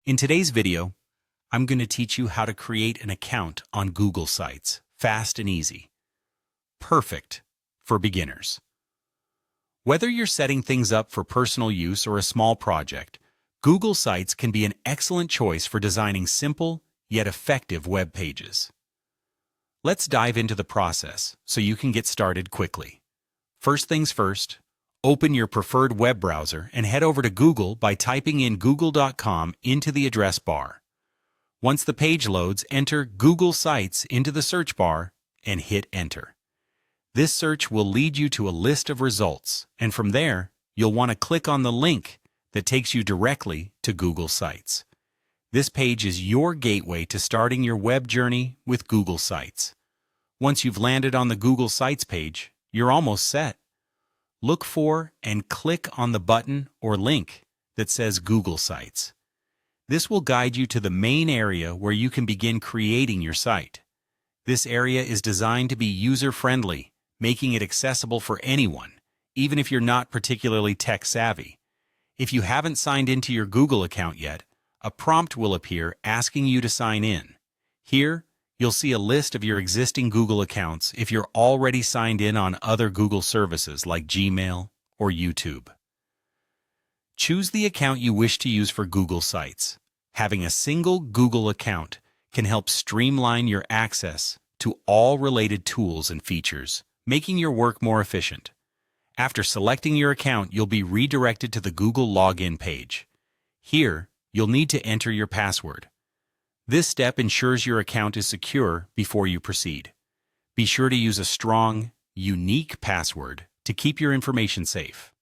In today's video, I'm going to teach you how to create an account on Google Sites, fast and easy. Perfect for beginners. Whether you're setting things up for personal use or a small project, Google Sites can be an excellent choice for designing simple yet effective web pages. Let's dive into the process so you can get started quickly. First things first, open your preferred web browser and head over to Google by typing in google.com into the address bar. Once the page loads, enter Google Sites into the search bar and hit Enter. This search will lead you to a list of results, and from there, you'll want to click on the link that takes you directly to Google Sites. This page is your gateway to starting your web journey with Google Sites. Once you've landed on the Google Sites page, you're almost set. Look for and click on the button or link that says Google Sites. This will guide you to the main area where you can begin creating your site. This area is designed to be user-friendly, making it accessible for anyone, even if you're not particularly tech-savvy. If you haven't signed into your Google account yet, a prompt will appear asking you to sign in. Here, you'll see a list of your existing Google accounts if you're already signed in on other Google services like Gmail or YouTube. Choose the account you wish to use for Google Sites. Having a single Google account can help streamline your access to all related tools and features, making your work more efficient. After selecting your account, you'll be redirected to the Google login page. Here, you'll need to enter your password. This step ensures your account is secure before you proceed. Be sure to use a strong, unique password to keep your information safe.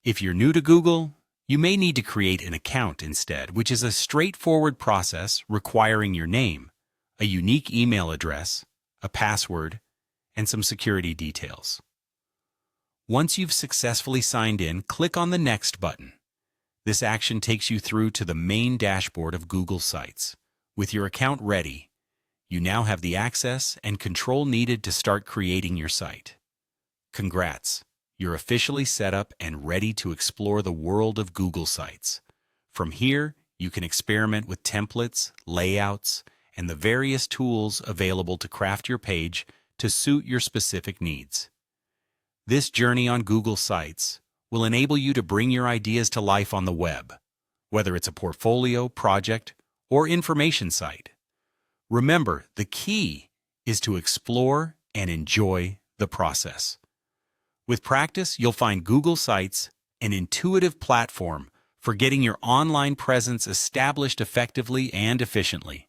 If you're new to Google, you may need to create an account instead, which is a straightforward process requiring your name, a unique email address, a password, and some security details. Once you've successfully signed in, click on the Next button. This action takes you through to the main dashboard of Google Sites. With your account ready, you now have the access and control needed to start creating your site. Congrats! You're officially set up and ready to explore the world of Google Sites. From here, you can experiment with templates, layouts, and the various tools available to craft your page to suit your specific needs. This journey on Google Sites will enable you to bring your ideas to life on the web, whether it's a portfolio, project, or information site. Remember, the key is to explore and enjoy the process. With practice, you'll find Google Sites an intuitive platform for getting your online presence established effectively and efficiently.